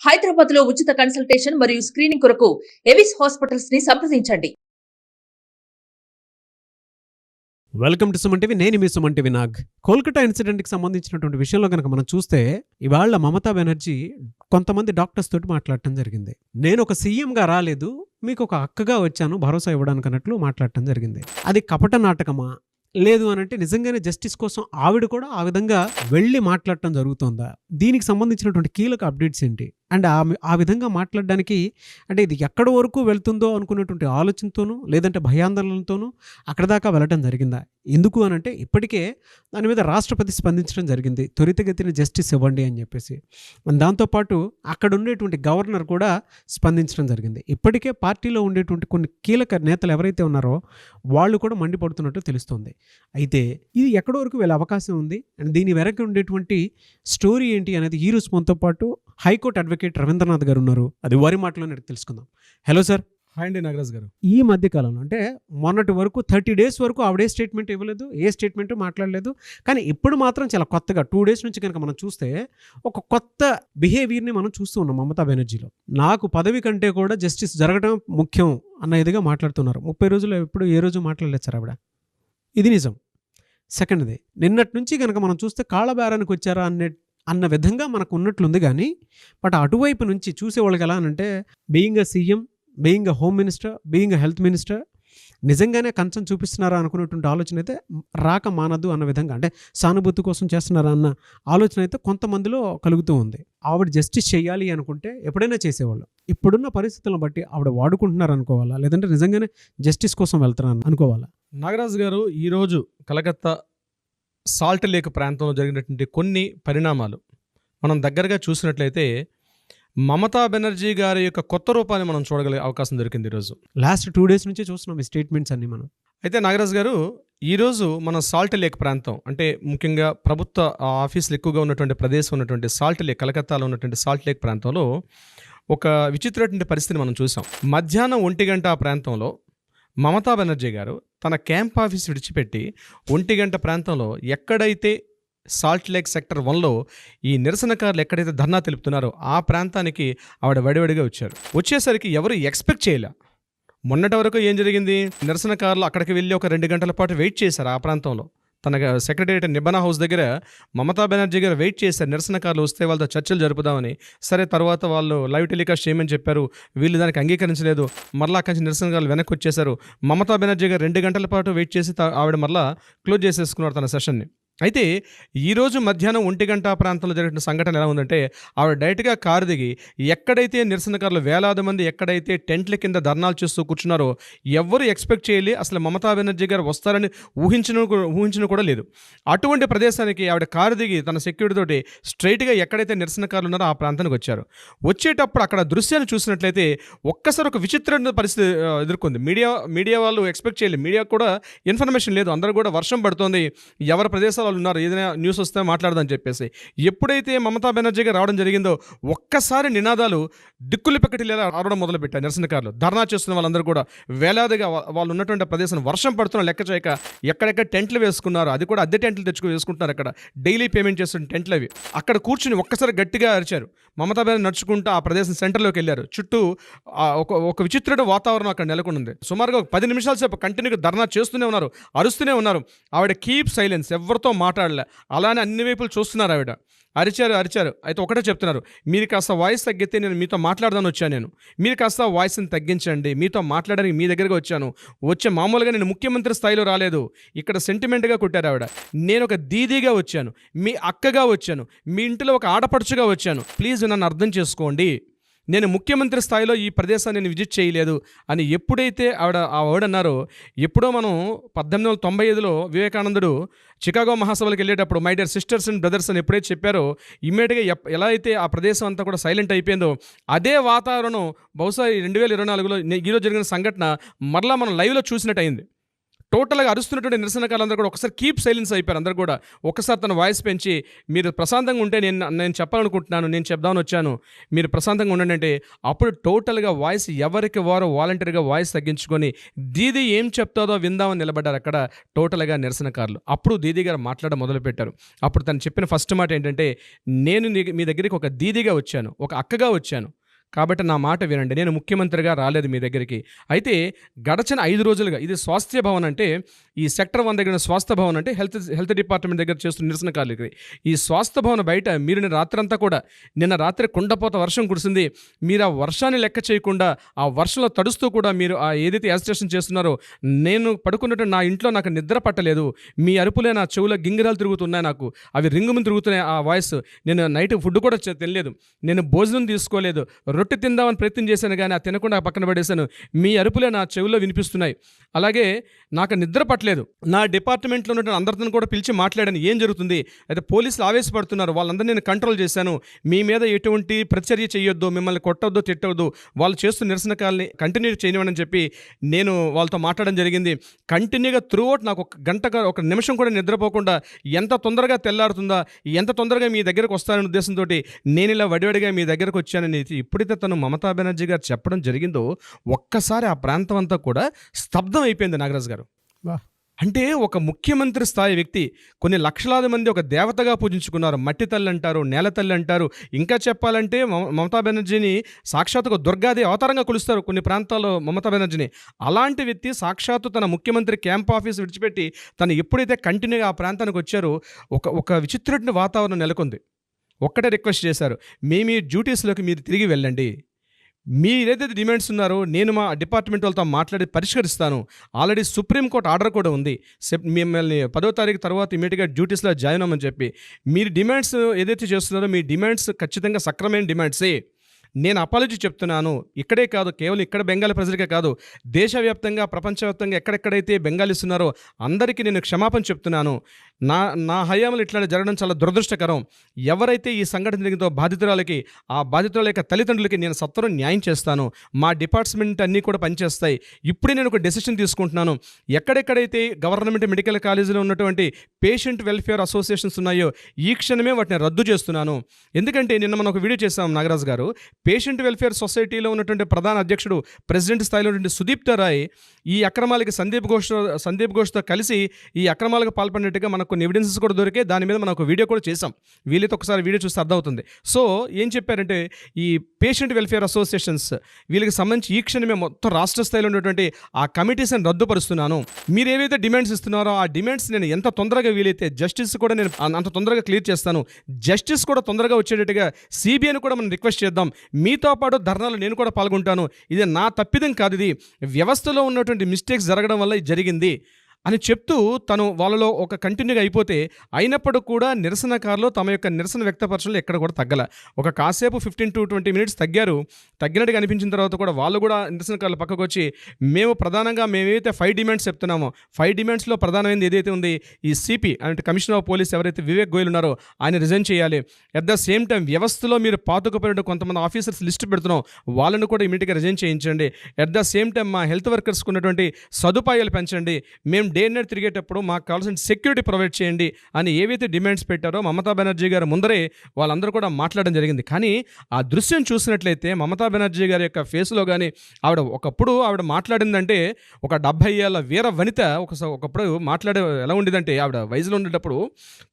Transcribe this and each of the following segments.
హైదరాబాద్ లో ఉచిత కన్సల్టేషన్ మరియు స్క్రీనింగ్ కొరకు ఎవిస్ హాస్పిటల్స్ ని సంప్రదించండి. Welcome to Suman TV. నేను మీ సుమన్ టీవీ నాగ్. కోల్కతా ఇన్సిడెంట్కి సంబంధించినటువంటి విషయంలో కనుక మనం చూస్తే ఇవాళ మమతా బెనర్జీ కొంతమంది డాక్టర్స్ తోటి మాట్లాడటం జరిగింది. నేను ఒక సీఎంగా రాలేదు, మీకు ఒక అక్కగా వచ్చాను భరోసా ఇవ్వడానికి అన్నట్లు మాట్లాడటం జరిగింది. అది కపట నాటకమా, లేదు అనంటే నిజంగానే జస్టిస్ కోసం ఆవిడ కూడా ఆ విధంగా వెళ్ళి మాట్లాడటం జరుగుతుందా? దీనికి సంబంధించినటువంటి కీలక అప్డేట్స్ ఏంటి? అండ్ ఆ విధంగా మాట్లాడడానికి అంటే ఇది ఎక్కడి వరకు వెళ్తుందో అనుకున్నటువంటి ఆలోచనతోనూ లేదంటే భయాందోళనతోనూ అక్కడ దాకా వెళ్ళటం జరిగిందా? ఎందుకు అనంటే ఇప్పటికే దాని మీద రాష్ట్రపతి స్పందించడం జరిగింది, త్వరితగతిన జస్టిస్ ఇవ్వండి అని చెప్పేసి. దాంతోపాటు అక్కడ ఉండేటువంటి గవర్నర్ కూడా స్పందించడం జరిగింది. ఇప్పటికే పార్టీలో ఉండేటువంటి కొన్ని కీలక నేతలు ఎవరైతే ఉన్నారో వాళ్ళు కూడా మండిపడుతున్నట్టు తెలుస్తుంది. అయితే ఇది ఎక్కడి వరకు వెళ్ళే అవకాశం ఉంది అండ్ దీని వెనక ఉండేటువంటి స్టోరీ ఏంటి అనేది ఈ రోజు మనతో పాటు హైకోర్టు అడ్వకేట్ రవీంద్రనాథ్ గారు ఉన్నారు. అది వారి మాటలోనే తెలుసుకుందాం. Hello sir. హాయ్ అండి నాగరాజ్ గారు. ఈ మధ్య కాలంలో అంటే మొన్నటి వరకు 30 days వరకు ఆవిడే స్టేట్మెంట్ ఇవ్వలేదు, ఏ స్టేట్మెంట్ మాట్లాడలేదు. కానీ ఇప్పుడు మాత్రం చాలా కొత్తగా 2 days నుంచి కనుక మనం చూస్తే ఒక కొత్త బిహేవియర్ని మనం చూస్తూ ఉన్నాం మమతా బెనర్జీలో. నాకు పదవి కంటే కూడా జస్టిస్ జరగడం ముఖ్యం అన్న ఇదిగా మాట్లాడుతున్నారు. 30 రోజులు ఎప్పుడు ఏ రోజు మాట్లాడలేదు సార్ ఆవిడ. ఇది నిజం. సెకండ్ది, నిన్నటి నుంచి కనుక మనం చూస్తే కాళ్ళబేరానికి వచ్చారా అన్న విధంగా మనకు ఉన్నట్లుంది. కానీ బట్ అటువైపు నుంచి చూసేవాళ్ళకి ఎలా అనంటే being a CM, being a home minister, being a health minister నిజంగానే కంచం చూపిస్తున్నారా అనుకునేటువంటి ఆలోచన అయితే రాక మానదు అన్న విధంగా, అంటే సానుభూతి కోసం చేస్తున్నారా అన్న ఆలోచన అయితే కొంతమందిలో కలుగుతూ ఉంది. ఆవిడ జస్టిస్ చేయాలి అనుకుంటే ఎప్పుడైనా చేసేవాళ్ళు. ఇప్పుడున్న పరిస్థితులను బట్టి ఆవిడ వాడుకుంటున్నారు అనుకోవాలా, లేదంటే నిజంగానే జస్టిస్ కోసం వెళ్తున్నారు అనుకోవాలా? నాగరాజ్ గారు, ఈరోజు కలకత్తా సాల్ట్ లేక్ ప్రాంతంలో జరిగినటువంటి కొన్ని పరిణామాలు మనం దగ్గరగా చూసినట్లయితే మమతా బెనర్జీ గారి యొక్క కొత్త రూపాన్ని మనం చూడగలిగే అవకాశం దొరికింది ఈరోజు. లాస్ట్ 2 days నుంచి చూస్తున్నాం ఈ స్టేట్మెంట్స్ అన్ని మనం. అయితే నాగరాజ్ గారు, ఈరోజు మన సాల్ట్ లేక్ ప్రాంతం అంటే ముఖ్యంగా ప్రభుత్వ ఆఫీసులు ఎక్కువగా ఉన్నటువంటి ప్రదేశం ఉన్నటువంటి సాల్ట్ లేక్, కలకత్తాలో ఉన్నటువంటి సాల్ట్ లేక్ ప్రాంతంలో ఒక విచిత్రమైన పరిస్థితిని మనం చూసాం. మధ్యాహ్నం 1 గంట ఆ ప్రాంతంలో మమతా బెనర్జీ గారు తన క్యాంప్ ఆఫీస్ విడిచిపెట్టి 1 గంట ప్రాంతంలో ఎక్కడైతే సాల్ట్ లేక్ సెక్టర్ 1లో ఈ నిరసనకారులు ఎక్కడైతే ధర్నా తెలుపుతున్నారో ఆ ప్రాంతానికి ఆవిడ వడివడిగా వచ్చారు. వచ్చేసరికి ఎవరు ఎక్స్పెక్ట్ చేయలే. మొన్నటి వరకు ఏం జరిగింది, నిరసనకారులు అక్కడికి వెళ్ళి ఒక 2 గంటల పాటు వెయిట్ చేశారు. ఆ ప్రాంతంలో తన సెక్రటేరియట్ నిబంధన హౌస్ దగ్గర మమతా బెనర్జీ గారు వెయిట్ చేశారు. నిరసనకారులు వస్తే వాళ్ళతో చర్చలు జరుపుదామని. సరే, తర్వాత వాళ్ళు లైవ్ టెలికాస్ట్ చేయమని చెప్పారు. వీళ్ళు దానికి అంగీకరించలేదు. మరలా అక్కడి నుంచి నిరసనకారులు వెనక్కి వచ్చేశారు. మమతా బెనర్జీ గారు 2 గంటల పాటు వెయిట్ చేసి ఆవిడ మరలా క్లోజ్ చేసేసుకున్నారు తన సెషన్ని. అయితే ఈరోజు మధ్యాహ్నం 1 గంట ప్రాంతంలో జరిగిన సంఘటన ఎలా ఉందంటే, ఆవిడ డైరెక్ట్గా కారు దిగి ఎక్కడైతే నిరసనకారులు వేలాది మంది ఎక్కడైతే టెంట్ల కింద ధర్నాలు చేస్తూ కూర్చున్నారో ఎవ్వరు ఎక్స్పెక్ట్ చేయలే. అసలు మమతా బెనర్జీ గారు వస్తారని ఊహించిన కూడా లేదు. అటువంటి ప్రదేశానికి ఆవిడ కారు దిగి తన సెక్యూరిటీ తోటి స్ట్రైట్గా ఎక్కడైతే నిరసనకారులు ఉన్నారో ఆ ప్రాంతానికి వచ్చారు. వచ్చేటప్పుడు అక్కడ దృశ్యాన్ని చూసినట్లయితే ఒక్కసారి ఒక విచిత్రమైన పరిస్థితి ఎదుర్కొంది. మీడియా వాళ్ళు ఎక్స్పెక్ట్ చేయలేదు. మీడియా కూడా ఇన్ఫర్మేషన్ లేదు. అందరూ కూడా వర్షం పడుతోంది, ఎవరి ప్రదేశాలు వాళ్ళు ఉన్నారు, ఏదైనా న్యూస్ వస్తే మాట్లాడదని చెప్పేసి. ఎప్పుడైతే మమతా బెనర్జీ గారు రావడం జరిగిందో ఒక్కసారి నినాదాలు దిక్కులు పెక్కటిలేలా రావడం మొదలుపెట్టారు. నిరసనకారులు ధర్నా చేస్తున్న వాళ్ళందరూ కూడా వేలాదిగా వాళ్ళు ఉన్నటువంటి ప్రదేశం వర్షం పడుతున్న లెక్క చేయక ఎక్కడెక్కడ టెంట్లు వేసుకున్నారు. అది కూడా అద్దె టెంట్లు వేసుకుంటున్నారు. అక్కడ డైలీ పేమెంట్ చేస్తున్న టెంట్లు అవి. అక్కడ కూర్చుని ఒక్కసారి గట్టిగా అరిచారు. మమతా బెనర్జీ నడుచుకుంటూ ఆ ప్రదేశం సెంటర్లోకి వెళ్ళారు. చుట్టూ ఒక విచిత్రమైన వాతావరణం అక్కడ నెలకొంది. సుమారుగా 10 నిమిషాల సేపు కంటిన్యూగా ధర్నా చేస్తూనే ఉన్నారు, అరుస్తూనే ఉన్నారు. ఆవిడ కీప్ సైలెన్స్, ఎవరితో మాట్లాడలే. అలానే అన్ని వైపులు చూస్తున్నారు. ఆవిడ అరిచారు. అయితే ఒకటే చెప్తున్నారు, మీరు కాస్త వాయిస్ తగ్గితే నేను మీతో మాట్లాడదాని వచ్చాను. మీరు కాస్త వాయిస్ని తగ్గించండి, మీతో మాట్లాడడానికి మీ దగ్గరగా వచ్చే మామూలుగా నేను ముఖ్యమంత్రి స్థాయిలో రాలేదు. ఇక్కడ సెంటిమెంట్గా కొట్టారు ఆవిడ. నేను ఒక దీదీగా వచ్చాను, మీ అక్కగా వచ్చాను, మీ ఇంటిలో ఒక ఆడపడుచుగా వచ్చాను. ప్లీజ్ నన్ను అర్థం చేసుకోండి. నేను ముఖ్యమంత్రి స్థాయిలో ఈ ప్రదేశాన్ని నేను విజిట్ చేయలేదు అని ఎప్పుడైతే ఆవిడ అన్నారో, ఎప్పుడో మనం 1895లో వివేకానందుడు చికాగో మహాసభలకు వెళ్ళేటప్పుడు my dear sisters and brothers అని ఎప్పుడైతే చెప్పారో ఇమ్మీడియట్గా ఎలా అయితే ఆ ప్రదేశం అంతా కూడా సైలెంట్ అయిపోయిందో అదే వాతావరణం బహుశా 2024లో ఈరోజు జరిగిన సంఘటన మరలా మనం లైవ్లో చూసినట్టు అయింది. టోటల్గా అరుస్తున్నటువంటి నిరసనకారులందరూ కూడా ఒకసారి కీప్ సైలెన్స్ అయిపోయారు. అందరూ కూడా ఒకసారి తన వాయిస్ పెంచి, మీరు ప్రశాంతంగా ఉంటే నేను చెప్పాలనుకుంటున్నాను, నేను చెప్దామని వచ్చాను, మీరు ప్రశాంతంగా ఉండండి అంటే అప్పుడు టోటల్గా వాయిస్ ఎవరికి వారు వాలంటీర్గా వాయిస్ తగ్గించుకొని దీదీ ఏం చెప్తాదో విందామని నిలబడ్డారు అక్కడ టోటల్గా నిరసనకారులు. అప్పుడు దీదీ గారు మాట్లాడడం మొదలుపెట్టారు. అప్పుడు తను చెప్పిన ఫస్ట్ మాట ఏంటంటే, నేను మీ దగ్గరికి ఒక దీదీగా వచ్చాను, ఒక అక్కగా వచ్చాను, కాబట్టి నా మాట వినండి, నేను ముఖ్యమంత్రిగా రాలేదు మీ దగ్గరికి. అయితే గడచిన 5 రోజులుగా ఇది స్వాస్థ్య భవన్ అంటే ఈ సెక్టర్ 1 దగ్గర స్వాస్థ్య భవన్ అంటే హెల్త్ డిపార్ట్మెంట్ దగ్గర చేస్తున్న నిరసనకారులకి ఈ స్వాస్థ్య భవన్ బయట మీరు రాత్రంతా కూడా నిన్న రాత్రి కుండపోత వర్షం కురిసింది, మీరు ఆ వర్షాన్ని లెక్క చేయకుండా ఆ వర్షంలో తడుస్తూ కూడా మీరు ఆ ఏదైతే యాజిటేషన్ చేస్తున్నారో నేను పడుకున్నట్టు నా ఇంట్లో నాకు నిద్ర పట్టలేదు, మీ అరుపులే నా చెవులో గింగిరాలు తిరుగుతున్నాయి, నాకు అవి రింగుము తిరుగుతున్నాయి ఆ వాయిస్, నేను నైట్ ఫుడ్ కూడా తినలేదు, నేను భోజనం తీసుకోలేదు, రొట్టె తిందామని ప్రయత్నం చేశాను కానీ ఆ తినకుండా పక్కన పడేశాను, మీ అరుపులే నా చెవుల్లో వినిపిస్తున్నాయి, అలాగే నాకు నిద్ర పట్టలేదు, నా డిపార్ట్మెంట్లో ఉన్న అందరితో కూడా పిలిచి మాట్లాడాను ఏం జరుగుతుంది, అయితే పోలీసులు ఆవేశపడుతున్నారు, వాళ్ళందరినీ నేను కంట్రోల్ చేశాను, మీ మీద ఎటువంటి ప్రతిచర్య చేయొద్దు, మిమ్మల్ని కొట్టొద్దు తిట్టవద్దు, వాళ్ళు చేస్తున్న నిరసనకాలని కంటిన్యూ చేయనివ్వని చెప్పి నేను వాళ్ళతో మాట్లాడడం జరిగింది. కంటిన్యూగా త్రూఅవుట్ నాకు ఒక నిమిషం కూడా నిద్రపోకుండా ఎంత తొందరగా తెల్లారుతుందా, ఎంత తొందరగా మీ దగ్గరకు వస్తాననే ఉద్దేశంతో నేను ఇలా వడివడిగా మీ దగ్గరకు వచ్చానని ఎప్పుడైతే తను మమతా బెనర్జీ గారు చెప్పడం జరిగిందో ఒక్కసారి ఆ ప్రాంతం అంతా కూడా స్తబ్దం అయిపోయింది నాగరాజు గారు. అంటే ఒక ముఖ్యమంత్రి స్థాయి వ్యక్తి, కొన్ని లక్షలాది మంది ఒక దేవతగా పూజించుకున్నారు, మట్టి తల్లి అంటారు, నేల తల్లి అంటారు, ఇంకా చెప్పాలంటే మమతా బెనర్జీని సాక్షాత్తుగా దుర్గాదేవి అవతారంగా కొలుస్తారు కొన్ని ప్రాంతాల్లో మమతా బెనర్జీని. అలాంటి వ్యక్తి సాక్షాత్తు తన ముఖ్యమంత్రి క్యాంప్ ఆఫీస్ విడిచిపెట్టి తను ఎప్పుడైతే కంటిన్యూగా ఆ ప్రాంతానికి వచ్చారో ఒక విచిత్రమైన వాతావరణం నెలకొంది. ఒక్కటే రిక్వెస్ట్ చేశారు, మీ డ్యూటీస్లోకి మీరు తిరిగి వెళ్ళండి, మీరేదైతే డిమాండ్స్ ఉన్నారో నేను మా డిపార్ట్మెంట్ వాళ్ళతో మాట్లాడి పరిష్కరిస్తాను, ఆల్రెడీ సుప్రీంకోర్టు ఆర్డర్ కూడా ఉంది, మిమ్మల్ని 10వ తారీఖు తర్వాత ఇమీడియట్గా డ్యూటీస్లో జాయిన్ అవ్వమని చెప్పి. మీరు డిమాండ్స్ ఏదైతే చేస్తున్నారో మీ డిమాండ్స్ ఖచ్చితంగా సక్రమైన డిమాండ్సే. నేను అపాలజీ చెప్తున్నాను, ఇక్కడే కాదు, కేవలం ఇక్కడ బెంగాలీ ప్రజలకే కాదు, దేశవ్యాప్తంగా ప్రపంచవ్యాప్తంగా ఎక్కడెక్కడైతే బెంగాలీస్ ఉన్నారో అందరికీ నేను క్షమాపణ చెప్తున్నాను. నా హయాంలో ఇట్లా జరగడం చాలా దురదృష్టకరం. ఎవరైతే ఈ సంఘటన జరిగిందో బాధితురాలకి, ఆ బాధితురాల యొక్క తల్లిదండ్రులకి నేను సత్వరం న్యాయం చేస్తాను, మా డిపార్ట్మెంట్ అన్నీ కూడా పనిచేస్తాయి. ఇప్పుడే నేను ఒక డెసిషన్ తీసుకుంటున్నాను, ఎక్కడెక్కడైతే గవర్నమెంట్ మెడికల్ కాలేజీలో ఉన్నటువంటి పేషెంట్ వెల్ఫేర్ అసోసియేషన్స్ ఉన్నాయో ఈ క్షణమే వాటిని రద్దు చేస్తున్నాను. ఎందుకంటే నిన్న మనం ఒక వీడియో చేసాం నాగరాజు గారు, పేషెంట్ వెల్ఫేర్ సొసైటీలో ఉన్నటువంటి ప్రధాన అధ్యక్షుడు ప్రెసిడెంట్ స్థాయిలో ఉన్నటువంటి సుదీప్త రాయ్ ఈ అక్రమాలకి సందీప్ ఘోష్తో కలిసి ఈ అక్రమాలకు పాల్పడినట్టుగా మనకు కొన్ని ఎవిడెన్సెస్ కూడా దొరికే, దాని మీద మనం ఒక వీడియో కూడా చేసాం, వీళ్ళతో ఒకసారి వీడియో చూస్తే అర్థమవుతుంది. సో ఏం చెప్పారంటే ఈ పేషెంట్ వెల్ఫేర్ అసోసియేషన్స్ వీళ్ళకి సంబంధించి ఈ క్షణమే మొత్తం రాష్ట్ర స్థాయిలో ఉన్నటువంటి ఆ కమిటీస్ని రద్దుపరుస్తున్నాను, మీరు ఏవైతే డిమాండ్స్ ఇస్తున్నారో ఆ డిమాండ్స్ నేను ఎంత తొందరగా వీలైతే జస్టిస్ కూడా నేను అంత తొందరగా క్లియర్ చేస్తాను, జస్టిస్ కూడా తొందరగా వచ్చేటట్టుగా సిబిఐని కూడా మనం రిక్వెస్ట్ చేద్దాం, మీతో పాటు ధర్నాలు నేను కూడా పాల్గొంటాను, ఇది నా తప్పిదం కాదు, ఇది వ్యవస్థలో ఉన్నటువంటి మిస్టేక్స్ జరగడం వల్ల ఇది జరిగింది అని చెప్తూ తను వాళ్ళలో ఒక కంటిన్యూగా అయిపోతే, అయినప్పుడు కూడా నిరసనకారులు తమ యొక్క నిరసన వ్యక్తపరచడంలో ఎక్కడ కూడా తగ్గల. ఒక కాసేపు 15 to 20 minutes తగ్గినట్టుగా అనిపించిన తర్వాత కూడా వాళ్ళు కూడా నిరసనకారులు పక్కకు వచ్చి మేమైతే 5 డిమాండ్స్ చెప్తున్నామో 5 డిమాండ్స్లో ప్రధానమైనది ఏదైతే ఉంది, ఈ సిపి అంటే కమిషనర్ ఆఫ్ పోలీస్ ఎవరైతే వివేక్ గోయల్ ఉన్నారో ఆయన రిజైన్ చేయాలి. అట్ ద సేమ్ టైం వ్యవస్థలో మీరు పాతుకుపోయిన కొంతమంది ఆఫీసర్స్ లిస్ట్ పెడుతున్నాం, వాళ్ళను కూడా ఇమీడియట్గా రిజైన్ చేయించండి. అట్ ద సేమ్ టైం మా హెల్త్ వర్కర్స్కి ఉన్నటువంటి సదుపాయాలు పెంచండి, మేము డే అండ్ నైట్ తిరిగేటప్పుడు మాకు కావాల్సిన సెక్యూరిటీ ప్రొవైడ్ చేయండి అని ఏవైతే డిమాండ్స్ పెట్టారో మమతా బెనర్జీ గారు ముందరే వాళ్ళందరూ కూడా మాట్లాడడం జరిగింది. కానీ ఆ దృశ్యం చూసినట్లయితే మమతా బెనర్జీ గారి యొక్క ఫేస్లో కానీ ఒకప్పుడు ఆవిడ మాట్లాడిందంటే ఒక 70 ఏళ్ళ వీర వనిత ఒకప్పుడు మాట్లాడే ఎలా ఉండేదంటే ఆవిడ వయసులో ఉండేటప్పుడు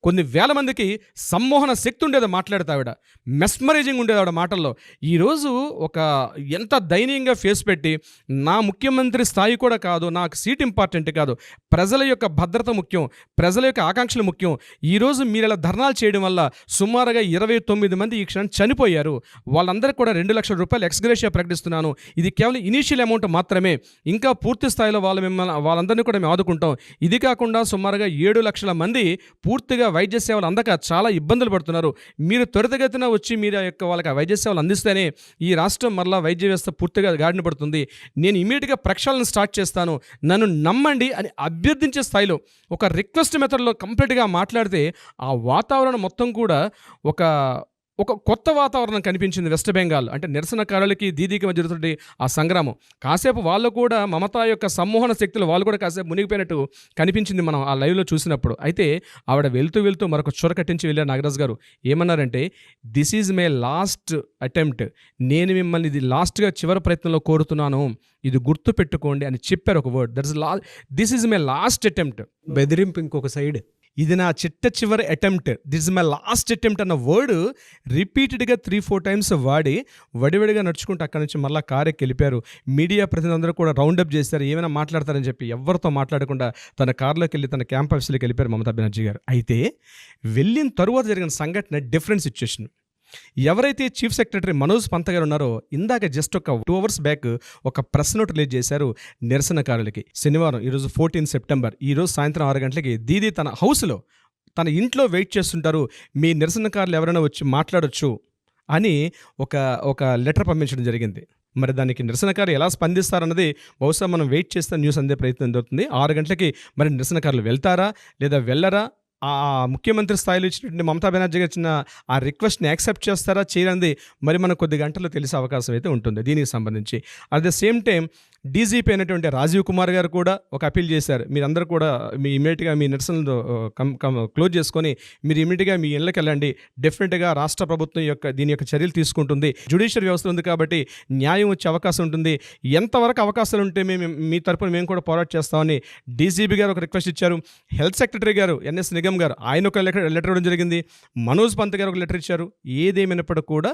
కొన్ని వేల మందికి సమ్మోహన శక్తి ఉండేది మాట్లాడితే, ఆవిడ మెస్మరైజింగ్ ఉండేది ఆవిడ మాటల్లో. ఈరోజు ఎంత దయనీయంగా ఫేస్ పెట్టి నా ముఖ్యమంత్రి స్థాయి కూడా కాదు, నాకు సీట్ ఇంపార్టెంట్ కాదు, ప్రజల యొక్క భద్రత ముఖ్యం, ప్రజల యొక్క ఆకాంక్షలు ముఖ్యం. ఈరోజు మీరు ఇలా ధర్నాలు చేయడం వల్ల సుమారుగా 29 మంది ఈ క్షణం చనిపోయారు, వాళ్ళందరికీ కూడా 2 లక్షల రూపాయలు ఎక్స్గ్రేషియా ప్రకటిస్తున్నాను. ఇది కేవలం ఇనీషియల్ అమౌంట్ మాత్రమే, ఇంకా పూర్తి స్థాయిలో వాళ్ళందరినీ కూడా మేము ఆదుకుంటాం. ఇది కాకుండా సుమారుగా 7 లక్షల మంది పూర్తిగా వైద్య సేవలు అందక చాలా ఇబ్బందులు పడుతున్నారు. మీరు త్వరితగతిన వచ్చి మీరు వాళ్ళకి వైద్య సేవలు అందిస్తేనే ఈ రాష్ట్రం మరలా వైద్య వ్యవస్థ పూర్తిగా గాడిన పడుతుంది. నేను ఇమీడియట్గా ప్రక్షాళన స్టార్ట్ చేస్తాను, నన్ను నమ్మండి అని అభ్యర్థించే స్థాయిలో ఒక రిక్వెస్ట్ మెథడ్లో కంప్లీట్గా మాట్లాడితే ఆ వాతావరణం మొత్తం కూడా ఒక కొత్త వాతావరణం కనిపించింది వెస్ట్ బెంగాల్. అంటే నిరసనకారులకి దీదీకి మధ్య జరుగుతుంటే ఆ సంగ్రామం కాసేపు వాళ్ళు కూడా మమతా యొక్క సమ్మోహన శక్తులు వాళ్ళు కూడా కాసేపు మునిగిపోయినట్టు కనిపించింది మనం ఆ లైవ్లో చూసినప్పుడు. అయితే ఆవిడ వెళ్తూ మరొక చొర కట్టించి వెళ్ళారు నాగరాజు గారు. ఏమన్నారంటే, this is my last attempt, నేను మిమ్మల్ని ఇది లాస్ట్గా చివరి ప్రయత్నంలో కోరుతున్నాను, ఇది గుర్తు పెట్టుకోండి అని చెప్పారు ఒక word. This is my last attempt. బెదిరింపు ఇంకొక సైడ్. ఇది నా చివరి attempt, this is my last attempt అన్న వర్డ్ రిపీటెడ్గా 3-4 టైమ్స్ వాడి వడివడిగా నడుచుకుంటూ అక్కడి నుంచి మళ్ళీ కారెక్కి వెళ్ళిపోయారు. మీడియా ప్రతినిధులందరూ కూడా రౌండప్ చేశారు, ఏమైనా మాట్లాడతారని చెప్పి ఎవరితో మాట్లాడకుండా తన కారులోకి వెళ్ళి తన క్యాంప్ ఆఫీస్లోకి వెళ్ళిపోయారు మమతా బెనర్జీ గారు. అయితే వెళ్ళిన తరువాత జరిగిన సంఘటన డిఫరెంట్ సిచ్యుయేషన్. ఎవరైతే చీఫ్ సెక్రటరీ మనోజ్ పంత గారు ఉన్నారో, ఇందాక జస్ట్ ఒక 2 hours బ్యాక్ ఒక ప్రెస్ నోట్ రిలీజ్ చేశారు నిరసనకారులకి. శనివారం, ఈరోజు 14 సెప్టెంబర్, ఈరోజు సాయంత్రం 6 గంటలకి దీదీ తన హౌస్లో తన ఇంట్లో వెయిట్ చేస్తుంటారు, మీ నిరసనకారులు ఎవరైనా వచ్చి మాట్లాడొచ్చు అని ఒక లెటర్ పంపించడం జరిగింది. మరి దానికి నిరసనకారులు ఎలా స్పందిస్తారన్నది బహుశా మనం వెయిట్ చేస్తే న్యూస్ అందే ప్రయత్నం జరుగుతుంది. 6 గంటలకి మరి నిరసనకారులు వెళ్తారా లేదా వెళ్ళరా, ఆ ముఖ్యమంత్రి స్థాయిలో ఇచ్చినటువంటి మమతా బెనర్జీ ఇచ్చిన ఆ రిక్వెస్ట్ని యాక్సెప్ట్ చేస్తారా చేయరంది మరి మనకు కొద్ది గంటల్లో తెలిసే అవకాశం అయితే ఉంటుంది దీనికి సంబంధించి. At the same time DGP అయినటువంటి రాజీవ్ కుమార్ గారు కూడా ఒక అపీల్ చేశారు, మీరందరూ కూడా మీ ఇమీడియట్గా మీ నిరసనలు క్లోజ్ చేసుకొని మీరు ఇమీడియట్గా మీ ఇళ్ళకి వెళ్ళండి, డెఫినెట్గా రాష్ట్ర ప్రభుత్వం దీని యొక్క చర్యలు తీసుకుంటుంది, జ్యుడిషియల్ వ్యవస్థ ఉంది కాబట్టి న్యాయం వచ్చే అవకాశం ఉంటుంది, ఎంతవరకు అవకాశాలు ఉంటే మీ తరపున మేము కూడా పోరాట చేస్తామని డీజీపీ గారు ఒక రిక్వెస్ట్ ఇచ్చారు. హెల్త్ సెక్రటరీ గారు ఎన్ఎస్ నిగమ్ గారు ఆయన ఒక లెటర్ ఇవ్వడం జరిగింది. మనోజ్ పంత్ గారు ఒక లెటర్ ఇచ్చారు. ఏదేమైనప్పటికీ కూడా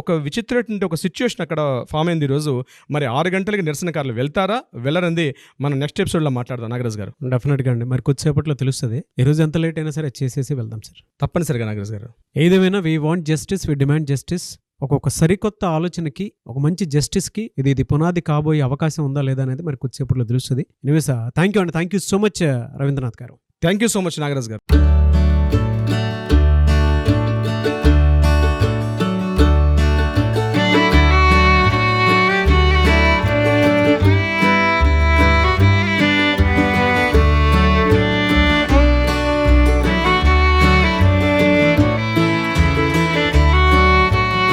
ఒక విచిత్రమైన ఒక సిచ్యువేషన్ అక్కడ ఫామ్ అయింది ఈరోజు. మరి 6 గంటలకి నిరసనకారులు వెళ్తారా వెళ్ళరంది మనం నెక్స్ట్ ఎపిసోడ్లో మాట్లాడదాం నాగరాజ్ గారు. డెఫినెట్గా అండి, మరి కొద్దిసేపట్లో తెలుస్తుంది. ఈరోజు ఎంత లేట్ అయినా సరే చేసేసి వెళ్దాం సార్. తప్పనిసరిగా నాగరాజ్ గారు. ఏదేమైనా we want justice, we demand justice. ఒక్కొక్క సరికొత్త ఆలోచనకి, ఒక మంచి జస్టిస్కి ఇది పునాది కాబోయే అవకాశం ఉందా లేదా అనేది మరి కొద్దిసేపట్లో తెలుస్తుంది. ఎనీవేస్ థ్యాంక్ యూ అండి, thank you so much Ravindranath గారు. Thank you so much Nagaraj గారు.